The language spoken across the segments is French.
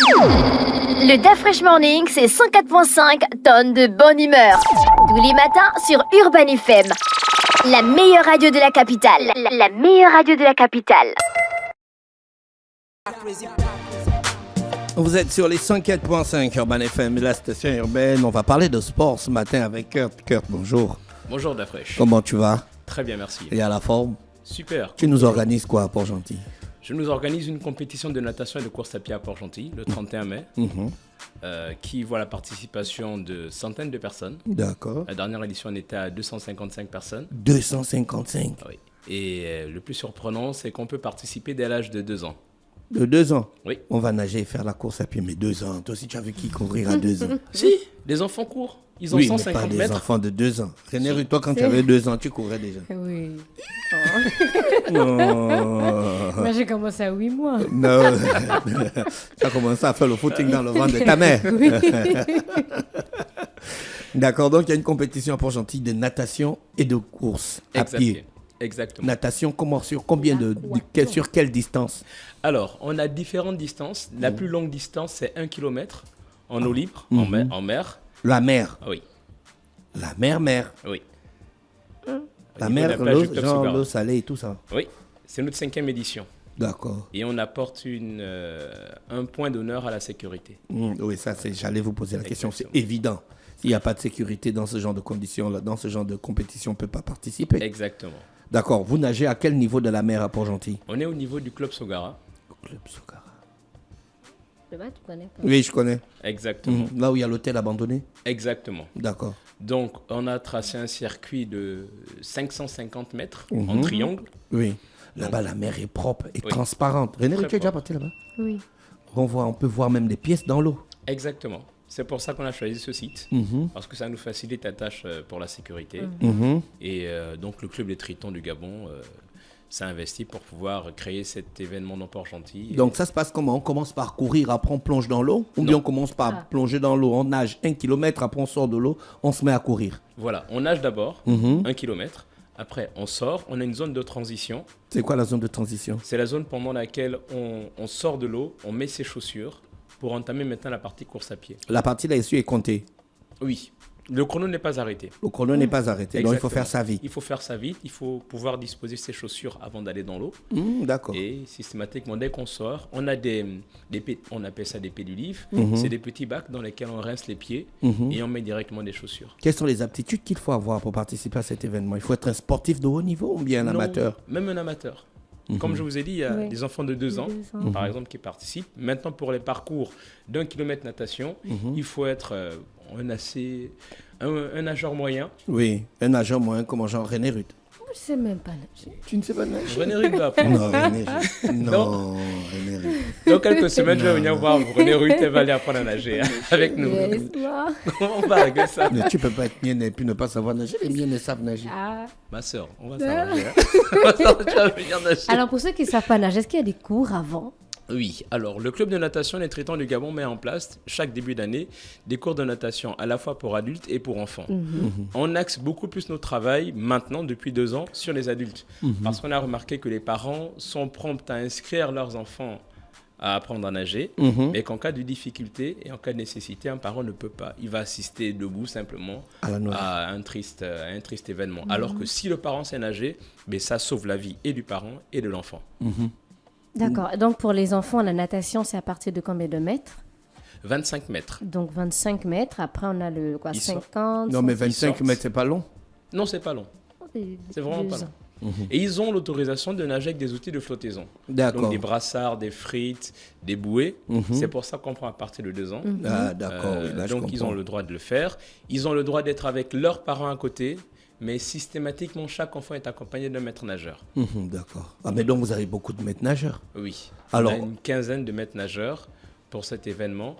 Le DAF Fresh Morning, c'est 104.5 tonnes de bonne humeur. Tous les matins sur Urban FM. La meilleure radio de la capitale. La meilleure radio de la capitale. Vous êtes sur les 104.5 Urban FM, la station urbaine. On va parler de sport ce matin avec Kurt. Kurt, bonjour. Bonjour Dafresh. Comment tu vas? Très bien, merci. Et à la forme? Super. Tu nous organises quoi à Port-Gentil? Je nous organise une compétition de natation et de course à pied à Port-Gentil le 31 mai, qui voit la participation de centaines de personnes. D'accord. La dernière édition, on était à 255 personnes. 255? Oui. Et le plus surprenant, c'est qu'on peut participer dès l'âge de 2 ans. De 2 ans? Oui. On va nager et faire la course à pied, mais 2 ans. Toi aussi, tu as vu qui courir à 2 ans? Si, les enfants courent. Ils ont Oui, 150 mais pas des mètres. enfants de 2 ans. René Rue, toi, quand tu avais 2 ans, tu courais déjà? Oui. Non. Moi, j'ai commencé à 8 mois. Non. Tu as commencé à faire le footing dans le ventre de ta mère. Oui. D'accord, donc il y a une compétition à Port-Gentil de natation et de course à pied. Exactement. Natation, sur combien sur quelle distance? Alors, on a différentes distances. La plus longue distance, c'est 1 km en eau libre, en mer. La mer. Oui. La mer. Oui. La Au niveau de mer, plage l'eau, du Club genre Sogara. l'eau salée et tout ça. Oui, c'est notre 5e édition. D'accord. Et on apporte un point d'honneur à la sécurité. Oui, j'allais vous poser la question, c'est Exactement. évident. S'il n'y a pas de sécurité dans ce genre de conditions, dans ce genre de compétition, on ne peut pas participer. Exactement. D'accord. Vous nagez à quel niveau de la mer à Port-Gentil? On est au niveau du Club Sogara. Club Sogara. Le bas, tu connais pas. Oui, je connais. Exactement. Là où il y a l'hôtel abandonné? Exactement. D'accord. Donc, on a tracé un circuit de 550 mètres en triangle. Oui. Là-bas, la mer est propre et Oui. transparente. René, Très tu es déjà propre. parti là-bas? Oui. On peut voir même des pièces dans l'eau. Exactement. C'est pour ça qu'on a choisi ce site. Parce que ça nous facilite la tâche pour la sécurité. Et donc, le club des Tritons du Gabon s'est investi pour pouvoir créer cet événement dans Port-Gentil. Donc ça se passe comment? On commence par courir, après on plonge dans l'eau? Ou bien on commence par plonger dans l'eau, on nage 1 kilomètre, après on sort de l'eau, on se met à courir? Voilà, on nage d'abord 1 km. Après, on sort. On a une zone de transition. C'est quoi la zone de transition? C'est la zone pendant laquelle on sort de l'eau, on met ses chaussures pour entamer maintenant la partie course à pied. La partie là-dessus est comptée. Oui, le chrono n'est pas arrêté. Le chrono n'est pas arrêté, donc il faut Exactement. faire ça vite. Il faut faire ça vite, il faut pouvoir disposer ses chaussures avant d'aller dans l'eau. D'accord. Et systématiquement, dès qu'on sort, on a on appelle ça des pédulives. C'est des petits bacs dans lesquels on rince les pieds et on met directement des chaussures. Quelles sont les aptitudes qu'il faut avoir pour participer à cet événement? Il faut être un sportif de haut niveau ou bien un Non, amateur? Même un amateur. Comme je vous ai dit, il y a Oui. des enfants de 2 ans, 2 ans. par exemple, qui participent. Maintenant, pour les parcours d'1 kilomètre natation, il faut être un nageur moyen. Oui, un nageur moyen comme genre René Ruth. Moi, je sais même pas nager. Tu ne sais pas nager? René Ruth va apprendre. Non, René Ruth. Non, René Ruth. Dans quelques semaines, je vais venir voir René Ruth, elle va aller apprendre à nager avec nous. Laisse-moi. On va régler ça. Mais tu peux pas être mienne et puis ne pas savoir nager. Les miennes ne savent nager. Ah. Ma soeur, on va s'arranger. Tu vas venir nager. Alors, pour ceux qui ne savent pas nager, est-ce qu'il y a des cours avant? Oui, alors le club de natation Les Tritons du Gabon met en place chaque début d'année des cours de natation à la fois pour adultes et pour enfants. On axe beaucoup plus notre travail maintenant, depuis 2 ans, sur les adultes. Parce qu'on a remarqué que les parents sont prompts à inscrire leurs enfants à apprendre à nager, mais qu'en cas de difficulté et en cas de nécessité, un parent ne peut pas. Il va assister debout simplement à un triste événement. Alors que si le parent sait nager, mais ça sauve la vie et du parent et de l'enfant. D'accord. Donc, pour les enfants, la natation, c'est à partir de combien de mètres? 25 mètres. Donc, 25 mètres. Après, on a le Ils sortent. 50. Non, mais Ils 25 sortent. mètres, c'est pas long. Non, c'est pas long. C'est vraiment pas long. Et ils ont l'autorisation de nager avec des outils de flottaison. D'accord. Donc des brassards, des frites, des bouées. C'est pour ça qu'on prend à partir de 2 ans. Ah, d'accord. oui, là, je Donc ils comprends. ont le droit de le faire. Ils ont le droit d'être avec leurs parents à côté. Mais systématiquement, chaque enfant est accompagné d'un maître nageur. D'accord. Ah, mais donc vous avez beaucoup de maîtres nageurs. Oui. Alors- On a une quinzaine de maîtres nageurs pour cet événement.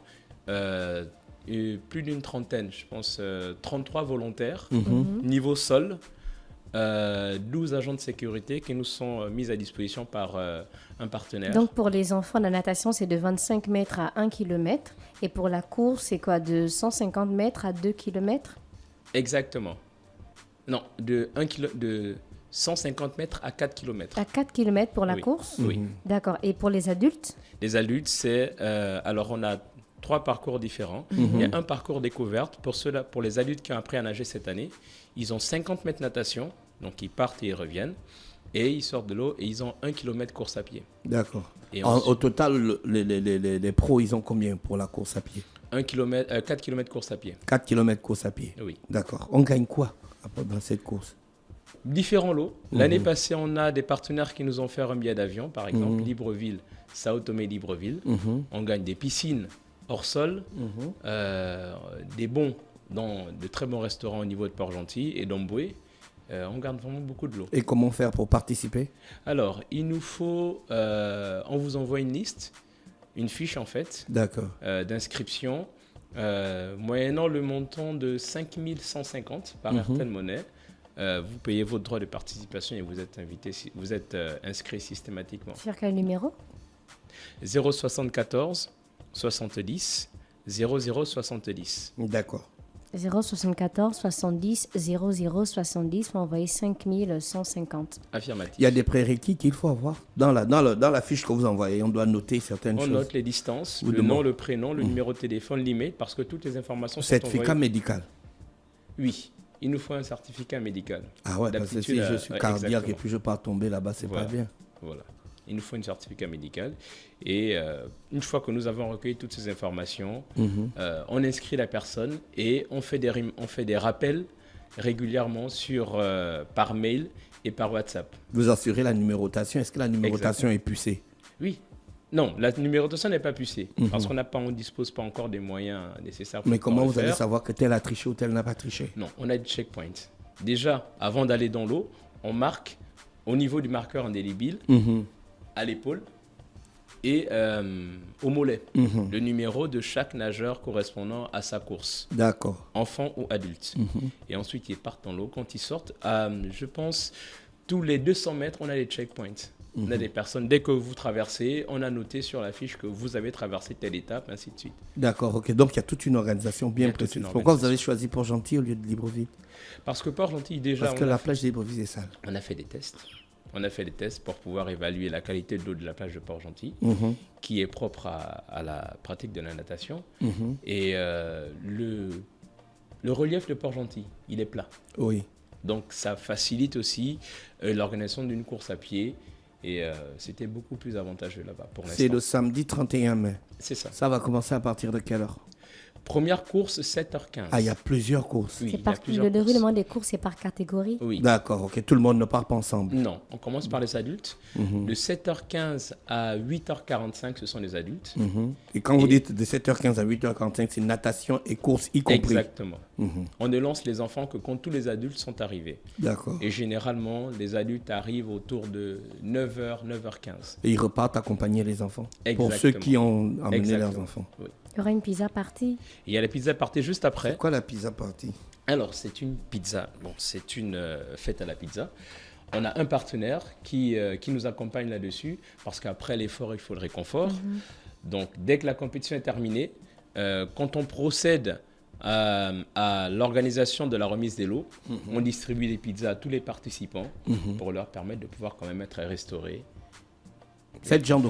Et plus d'une trentaine, je pense 33 volontaires, niveau sol, 12 agents de sécurité qui nous sont mis à disposition par un partenaire. Donc, pour les enfants, la natation, c'est de 25 mètres à 1 km. Et pour la course, c'est quoi? De 150 mètres à 2 km? Exactement. Non, de 150 mètres à 4 km. À 4 km pour la Oui. course? Oui. D'accord. Et pour les adultes? Les adultes, alors on a 3 parcours différents. Il y a un parcours découverte pour les adultes qui ont appris à nager cette année. Ils ont 50 mètres natation, donc ils partent et ils reviennent. Et ils sortent de l'eau et ils ont 1 km course à pied. D'accord. Et Au total, les pros, ils ont combien pour la course à pied? 4 km course à pied. 4 km course à pied. Oui. D'accord. On gagne quoi dans cette course? Différents lots. L'année passée, on a des partenaires qui nous ont fait un billet d'avion, par exemple Libreville, Sao Tomé Libreville. On gagne des piscines hors sol, des bons dans de très bons restaurants au niveau de Port-Gentil et d'Omboué. On gagne vraiment beaucoup de lots. Et comment faire pour participer? Alors, il nous faut, on vous envoie une liste, une fiche en fait, D'accord. d'inscription, moyennant le montant de 5 150 par RTL Monnaie. Vous payez votre droit de participation et vous êtes inscrit systématiquement. Sur quel numéro? 074 70 00 70. D'accord. 074 70 00 70 pour envoyer 5150. Affirmatif. Il y a des prérequis qu'il faut avoir dans la fiche que vous envoyez. On doit noter certaines On choses. note les distances, Ou le de nom, mots. le prénom, le numéro de téléphone, l'email, parce que toutes les informations sont Certificat envoyées. médical. Oui, il nous faut un certificat médical. Ah ouais, parce que si D'aptitude je à- suis ouais, cardiaque exactement. et puis je pars tomber là-bas, c'est Voilà. pas bien. Voilà. Il nous faut un certificat médical. Et une fois que nous avons recueilli toutes ces informations, on inscrit la personne et on fait des rappels régulièrement par mail et par WhatsApp. Vous assurez la numérotation. Est-ce que la numérotation est pucée? Oui. Non, la numérotation n'est pas pucée parce qu'on ne dispose pas encore des moyens nécessaires pour Mais comment pouvoir le vous allez faire. savoir que tel a triché ou tel n'a pas triché? Non, on a des checkpoints. Déjà, avant d'aller dans l'eau, on marque au niveau du marqueur indélébile, à l'épaule et au mollet, le numéro de chaque nageur correspondant à sa course, D'accord. enfant ou adulte. Et ensuite, ils partent dans l'eau. Quand ils sortent, je pense, tous les 200 mètres, on a des checkpoints. On a des personnes, dès que vous traversez, on a noté sur la fiche que vous avez traversé telle étape, ainsi de suite. D'accord, ok. Donc il y a toute une organisation bien Il y a toute précise. une Pourquoi vous organisation. avez choisi Port-Gentil au lieu de Libreville? Parce que Port-Gentil, déjà, Parce que la plage de Libreville est sale. on a fait des tests. On a fait des tests pour pouvoir évaluer la qualité de l'eau de la plage de Port-Gentil, qui est propre à la pratique de la natation. Et le relief de Port-Gentil, il est plat. Oui. Donc ça facilite aussi l'organisation d'une course à pied. Et c'était beaucoup plus avantageux là-bas pour C'est l'instant. le samedi 31 mai. C'est ça. Ça va commencer à partir de quelle heure? Première course, 7h15. Ah, il y a plusieurs courses. Oui, C'est il y a par plusieurs le courses. déroulement des courses, c'est par catégorie. Oui. D'accord, ok. Tout le monde ne part pas ensemble. Non, on commence par les adultes. De 7h15 à 8h45, ce sont les adultes. Et quand vous dites de 7h15 à 8h45, c'est natation et course y compris. Exactement. On ne lance les enfants que quand tous les adultes sont arrivés. D'accord. Et généralement, les adultes arrivent autour de 9h, 9h15. Et ils repartent accompagner les enfants. Pour ceux Exactement. qui ont amené Exactement. leurs enfants. Oui. Il y aura une pizza party. Il y a la pizza party juste après. C'est quoi la pizza party? Alors, c'est une pizza. Bon, c'est une fête à la pizza. On a un partenaire qui nous accompagne là-dessus parce qu'après l'effort, il faut le réconfort. Donc, dès que la compétition est terminée, quand on procède à l'organisation de la remise des lots, on distribue des pizzas à tous les participants pour leur permettre de pouvoir quand même être restaurés. Ce genre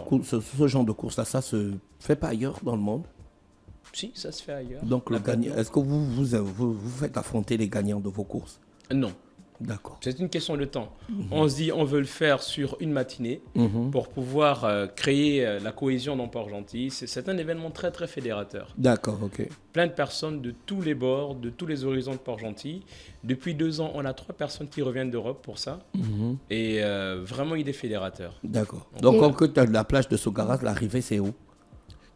de course-là, ça se fait pas ailleurs dans le monde? Si, ça se fait ailleurs. Donc, le Là-bas, gagnant, est-ce que vous faites affronter les gagnants de vos courses? non. D'accord. C'est une question de temps. On se dit, on veut le faire sur une matinée pour pouvoir créer la cohésion dans Port-Gentil. C'est un événement très, très fédérateur. D'accord, ok. Plein de personnes de tous les bords, de tous les horizons de Port-Gentil. Depuis 2 ans, on a 3 personnes qui reviennent d'Europe pour ça. Et vraiment, il est fédérateur. D'accord. Donc, Et- comme que tu as la plage de Sogaras, l'arrivée, c'est où?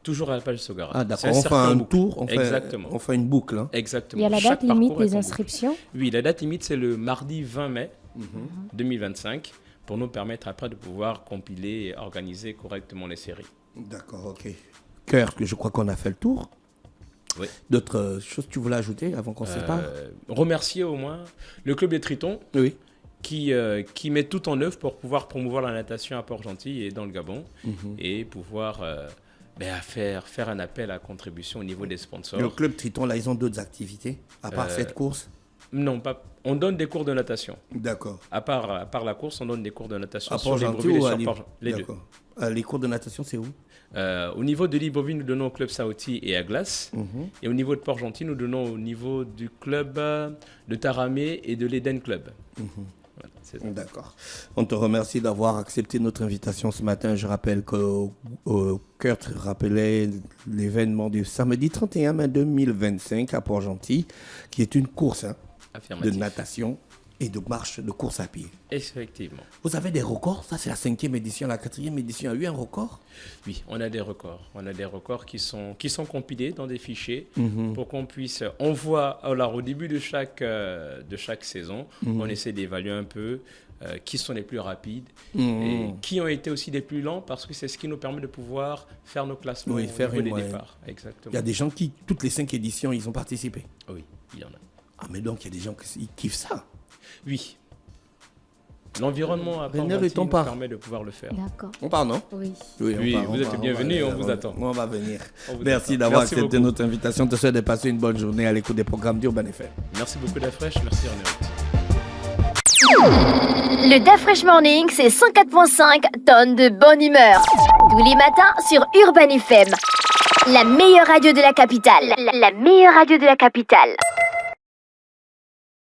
Toujours à la page Sogara. Ah, C'est d'accord. On fait certain un boucle. tour, Exactement. on fait une boucle. Hein. Exactement. Il y a la Chaque date limite parcours est des en boucle. inscriptions. Oui, la date limite, c'est le mardi 20 mai 2025 pour nous permettre après de pouvoir compiler et organiser correctement les séries. D'accord, ok. Cœur, que je crois qu'on a fait le tour. Oui. D'autres choses que tu voulais ajouter avant qu'on se sépare? Remercier au moins le club des Tritons Oui. qui met tout en œuvre pour pouvoir promouvoir la natation à Port-Gentil et dans le Gabon et pouvoir faire un appel à contribution au niveau des sponsors. Le club Triton, là, ils ont d'autres activités, à part cette course? Non, pas. On donne des cours de natation. D'accord. À part la course, on donne des cours de natation À sur Port-Gentil Libreville et ou à sur Libre? les deux. D'accord. Les cours de natation, c'est où? Au niveau de Libreville, nous donnons au club Saouti et à Glace. Et au niveau de Port-Gentil, nous donnons au niveau du club de Taramé et de l'Eden Club. Voilà, c'est ça. D'accord. On te remercie d'avoir accepté notre invitation ce matin. Je rappelle que Kurt rappelait l'événement du samedi 31 mai 2025 à Port-Gentil, qui est une course de Affirmatif. natation et de marche, de course à pied. Effectivement. Vous avez des records? Ça, c'est la 5e édition. La 4e édition a eu un record? Oui, on a des records. On a des records qui sont compilés dans des fichiers pour qu'on puisse. On voit, alors au début de chaque saison, on essaie d'évaluer un peu qui sont les plus rapides et qui ont été aussi les plus lents parce que c'est ce qui nous permet de pouvoir faire nos classements Oui, au faire niveau une des moyenne. départs. Exactement. Il y a des gens qui, toutes les 5 éditions, ils ont participé. Oui, il y en a. Ah, mais donc, il y a des gens qui kiffent ça. Oui. L'environnement à René, Port-Gentil on nous part. permet de pouvoir le faire. D'accord. On part, non? Oui. Oui, Oui, on vous êtes bienvenus, on vous attend. On va venir. On vous Merci attend. d'avoir Merci accepté beaucoup. notre invitation. Je te souhaite de passer une bonne journée à l'écoute des programmes d'Urban FM. Merci beaucoup Dafresh, merci René. Le Dafresh Morning, c'est 104.5 tonnes de bonne humeur. Tous les matins sur Urban FM. La meilleure radio de la capitale. La meilleure radio de la capitale.